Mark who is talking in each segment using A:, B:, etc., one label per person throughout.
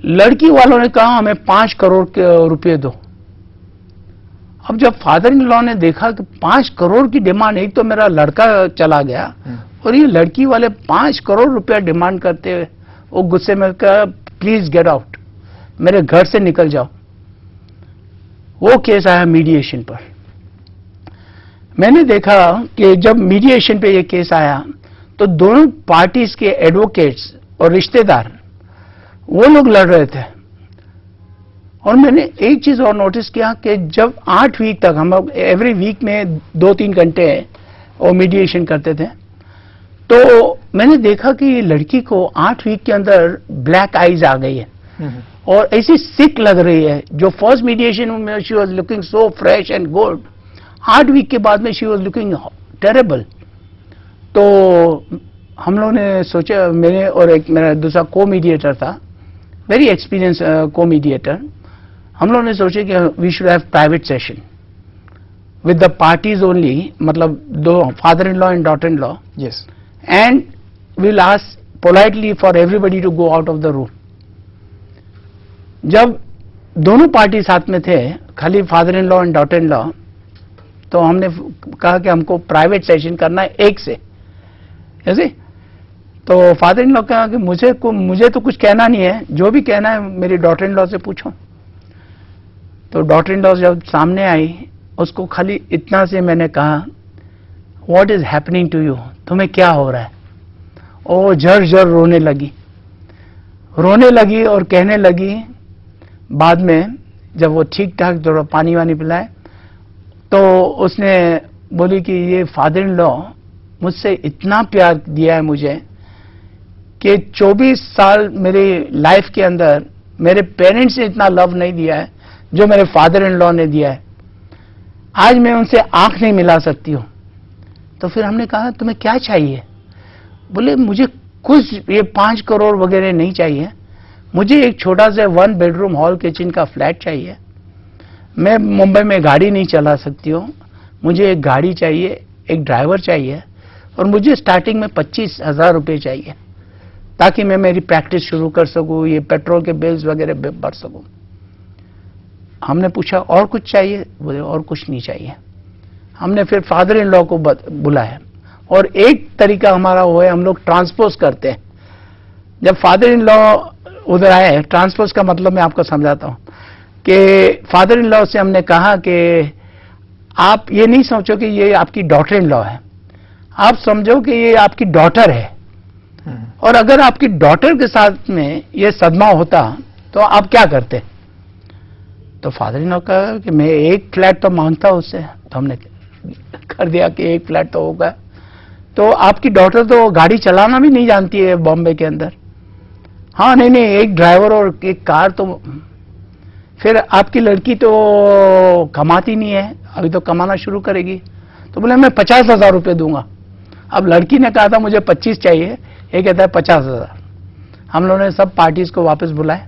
A: लड़की वालों ने कहा हमें 5 करोड़ रुपए दो। अब जब फादर इन लॉ ने देखा कि 5 करोड़ की डिमांड, एक तो मेरा लड़का चला गया और ये लड़की वाले 5 करोड़ रुपया डिमांड करते हुए, वो गुस्से में कहा प्लीज गेट आउट, मेरे घर से निकल जाओ। वो केस आया मीडिएशन पर। मैंने देखा कि जब मीडिएशन पे ये केस आया तो दोनों पार्टीज के एडवोकेट्स और रिश्तेदार वो लोग लड़ रहे थे। और मैंने एक चीज और नोटिस किया कि जब 8 वीक तक हम लोग एवरी वीक में 2-3 घंटे वो मीडिएशन करते थे, तो मैंने देखा कि ये लड़की को 8 वीक के अंदर ब्लैक आईज आ गई है और ऐसी सिक लग रही है। जो फर्स्ट मीडिएशन में she was looking so fresh and good, 8 week के बाद में शी वॉज लुकिंग टेरेबल। तो हम लोगों ने सोचा, मेरे और एक मेरा दूसरा को मीडिएटर था, वेरी एक्सपीरियंस को मीडिएटर, हम लोगों ने सोचा कि we should have private session with the parties only, मतलब दो father in law and daughter in law,
B: yes,
A: and will ask politely for everybody to go out of the room. जब दोनों पार्टी साथ में थे, खाली father in law and daughter in law, तो हमने कहा कि हमको प्राइवेट सेशन करना है 1 से, ऐसे। तो फादर इन लॉ कहा कि मुझे तो कुछ कहना नहीं है, जो भी कहना है मेरी डॉटर इन लॉ से पूछो। तो डॉटर इन लॉ जब सामने आई, उसको खाली इतना से मैंने कहा what is happening to you, तुम्हें क्या हो रहा है। वो झर रोने लगी और कहने लगी, बाद में जब वो ठीक ठाक थोड़ा पानी वानी पिलाए तो उसने बोली कि ये फादर इन लॉ मुझसे इतना प्यार दिया है मुझे कि 24 साल मेरी लाइफ के अंदर मेरे पेरेंट्स ने इतना लव नहीं दिया है जो मेरे फादर इन लॉ ने दिया है। आज मैं उनसे आंख नहीं मिला सकती हूं। तो फिर हमने कहा तुम्हें क्या चाहिए? बोले मुझे कुछ ये 5 करोड़ वगैरह नहीं चाहिए, मुझे एक छोटा सा 1 बेडरूम हॉल किचन का फ्लैट चाहिए। मैं मुंबई में गाड़ी नहीं चला सकती हूँ, मुझे एक गाड़ी चाहिए, एक ड्राइवर चाहिए और मुझे स्टार्टिंग में 25,000 रुपये चाहिए ताकि मैं मेरी प्रैक्टिस शुरू कर सकूँ, ये पेट्रोल के बिल्स वगैरह भर सकूँ। हमने पूछा और कुछ चाहिए? बोले और कुछ नहीं चाहिए। हमने फिर फादर इन लॉ को बुलाया और एक तरीका हमारा वो है, हम लोग ट्रांसपोज करते हैं। जब फादर इन लॉ उधर आए, ट्रांसपोज का मतलब मैं आपको समझाता हूं कि फादर इन लॉ से हमने कहा कि आप ये नहीं सोचो कि ये आपकी डॉटर इन लॉ है, आप समझो कि ये आपकी डॉटर है, और अगर आपकी डॉटर के साथ में ये सदमा होता तो आप क्या करते? तो फादर इन लॉ कहा कि मैं एक फ्लैट तो मांगता उससे। तो हमने कर दिया कि एक फ्लैट तो होगा। तो आपकी डॉटर तो गाड़ी चलाना भी नहीं जानती है बॉम्बे के अंदर। हाँ नहीं, एक ड्राइवर और एक कार तो। फिर आपकी लड़की तो कमाती नहीं है, अभी तो कमाना शुरू करेगी। तो बोले मैं 50,000 रुपये दूंगा। अब लड़की ने कहा था मुझे 25 चाहिए, ये कहता है 50,000। हम लोगों ने सब पार्टीज को वापस बुलाए,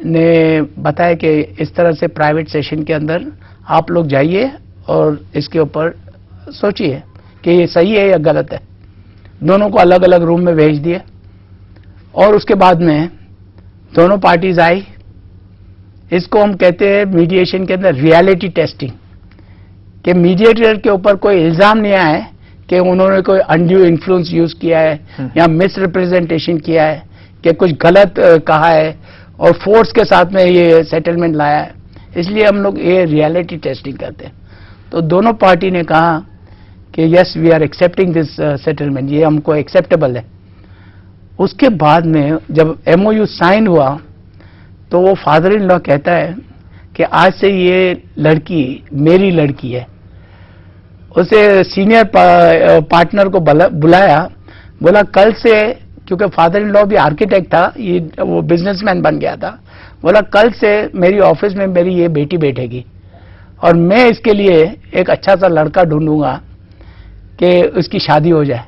A: ने बताया कि इस तरह से प्राइवेट सेशन के अंदर आप लोग जाइए और इसके ऊपर सोचिए कि ये सही है या गलत है। दोनों को अलग अलग रूम में भेज दिए और उसके बाद में दोनों पार्टीज आई। इसको हम कहते हैं मीडिएशन के अंदर रियलिटी टेस्टिंग, कि मीडिएटर के ऊपर कोई इल्जाम नहीं आया है कि उन्होंने कोई अनड्यू इन्फ्लुएंस यूज किया है या मिसरिप्रेजेंटेशन किया है कि कुछ गलत कहा है और फोर्स के साथ में ये सेटलमेंट लाया है। इसलिए हम लोग ये रियलिटी टेस्टिंग करते हैं। तो दोनों पार्टी ने कहा कि yes we are accepting this settlement, ये हमको एक्सेप्टेबल है। उसके बाद में जब MOU साइन हुआ तो वो फादर इन लॉ कहता है कि आज से ये लड़की मेरी लड़की है। उसे सीनियर पार्टनर को बुलाया, बोला कल से, क्योंकि फादर इन लॉ भी आर्किटेक्ट था, ये वो बिजनेसमैन बन गया था, बोला कल से मेरी ऑफिस में मेरी ये बेटी बैठेगी और मैं इसके लिए एक अच्छा सा लड़का ढूंढूंगा कि उसकी शादी हो जाए।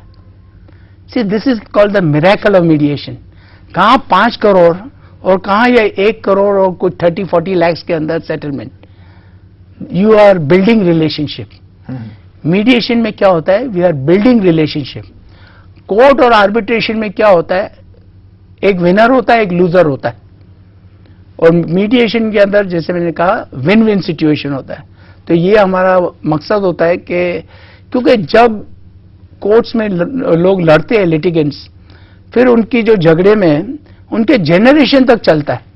A: See this is called the miracle of mediation. कहाँ 5 करोड़ और कहाँ ये 1 करोड़ और कुछ 30-40 लाख के अंदर settlement. You are building relationship. Mediation में क्या होता है? We are building relationship. Court और आर्बिट्रेशन में क्या होता है? एक विनर होता है, एक लूजर होता है। और मीडिएशन के अंदर जैसे मैंने कहा विन विन सिचुएशन होता है। तो ये हमारा मकसद होता है कि क्योंकि जब कोर्ट्स में लोग लड़ते हैं लिटिगेंट्स, फिर उनकी जो झगड़े में उनके जेनरेशन तक चलता है।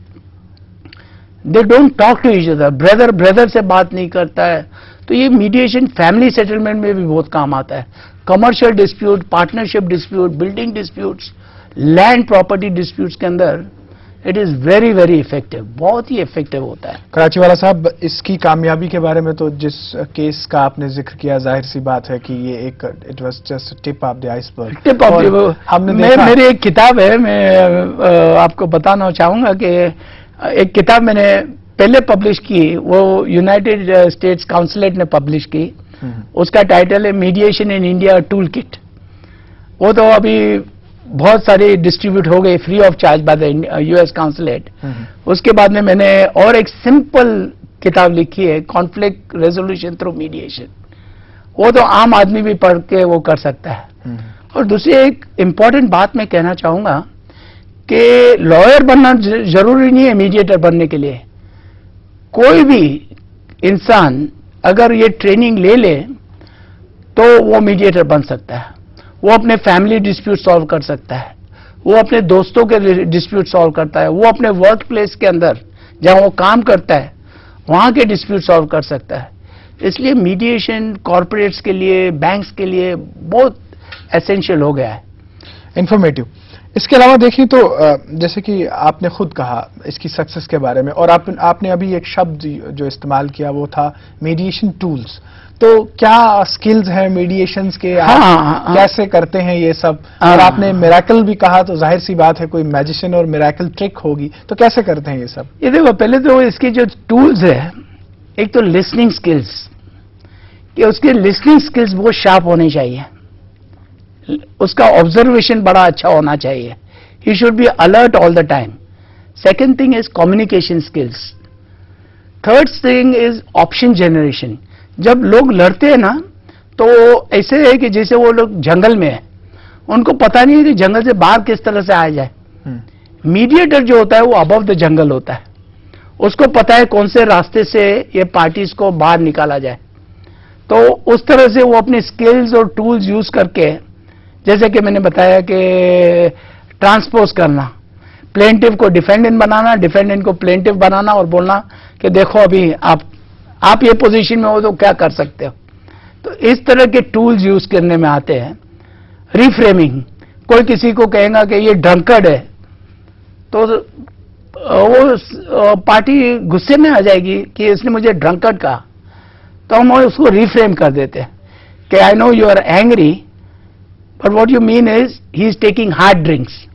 A: They don't talk to each other, brother brother से बात नहीं करता है। तो ये मीडिएशन फैमिली सेटलमेंट में भी बहुत काम आता है। Commercial dispute, partnership dispute, building disputes, land property disputes के अंदर it is very very effective, बहुत ही इफेक्टिव होता है।
B: कराची वाला साहब, इसकी कामयाबी के बारे में तो जिस केस का आपने जिक्र किया, जाहिर सी बात है कि ये एक it was just tip of the iceberg.
A: Tip of the, हमने मेरी एक किताब है, मैं आपको बताना चाहूंगा कि एक किताब मैंने पहले पब्लिश की, वो यूनाइटेड स्टेट्स काउंसिलेट ने पब्लिश की। उसका टाइटल है mediation in India tool kit. वो तो अभी बहुत सारी डिस्ट्रीब्यूट हो गई free of charge by the US consulate. उसके बाद में मैंने और एक सिंपल किताब लिखी है, कॉन्फ्लिक्ट रेजोल्यूशन थ्रू मीडिएशन। वो तो आम आदमी भी पढ़ के वो कर सकता है। और दूसरी एक इंपॉर्टेंट बात मैं कहना चाहूंगा कि लॉयर बनना जरूरी नहीं है मीडिएटर बनने के लिए। कोई भी इंसान अगर ये ट्रेनिंग ले ले तो वो मीडिएटर बन सकता है। वो अपने फैमिली डिस्प्यूट सॉल्व कर सकता है, वो अपने दोस्तों के डिस्प्यूट सॉल्व करता है, वो अपने वर्क प्लेस के अंदर जहां वो काम करता है वहां के डिस्प्यूट सॉल्व कर सकता है। इसलिए मीडिएशन कॉर्पोरेट्स के लिए, बैंक्स के लिए बहुत एसेंशियल हो गया है।
B: इंफॉर्मेटिव। इसके अलावा देखें तो जैसे कि आपने खुद कहा इसकी सक्सेस के बारे में, और आपने अभी एक शब्द जो इस्तेमाल किया वो था मीडिएशन टूल्स। तो क्या स्किल्स हैं मीडिएशंस के, कैसे करते हैं ये सब? और आपने मिरेकल भी कहा, तो जाहिर सी बात है कोई मैजिशियन और मिरेकल ट्रिक होगी, तो कैसे करते हैं ये सब?
A: ये देखो, पहले तो इसके जो टूल्स है, एक तो लिसनिंग स्किल्स, कि उसके लिसनिंग स्किल्स बहुत शार्प होनी चाहिए, उसका ऑब्जर्वेशन बड़ा अच्छा होना चाहिए, he should be alert all the time. Second thing is communication skills. Third thing is option generation. जब लोग लड़ते हैं ना तो ऐसे है कि जैसे वो लोग जंगल में है, उनको पता नहीं है कि जंगल से बाहर किस तरह से आया जाए। मीडिएटर जो होता है वो अबव द जंगल होता है, उसको पता है कौन से रास्ते से ये पार्टीज को बाहर निकाला जाए। तो उस तरह से वो अपने स्किल्स और टूल्स यूज करके, जैसे कि मैंने बताया कि ट्रांसपोज करना, प्लेंटिव को डिफेंडेंट बनाना, डिफेंडेंट को प्लेंटिव बनाना और बोलना कि देखो अभी आप ये पोजीशन में हो तो क्या कर सकते हो। तो इस तरह के टूल्स यूज करने में आते हैं। रिफ्रेमिंग, कोई किसी को कहेगा कि ये ड्रंकर्ड है तो वो पार्टी गुस्से में आ जाएगी कि इसने मुझे ड्रंकर्ड कहा, तो हम उसको रिफ्रेम कर देते हैं कि I know you are angry but what you mean is he is taking hard drinks.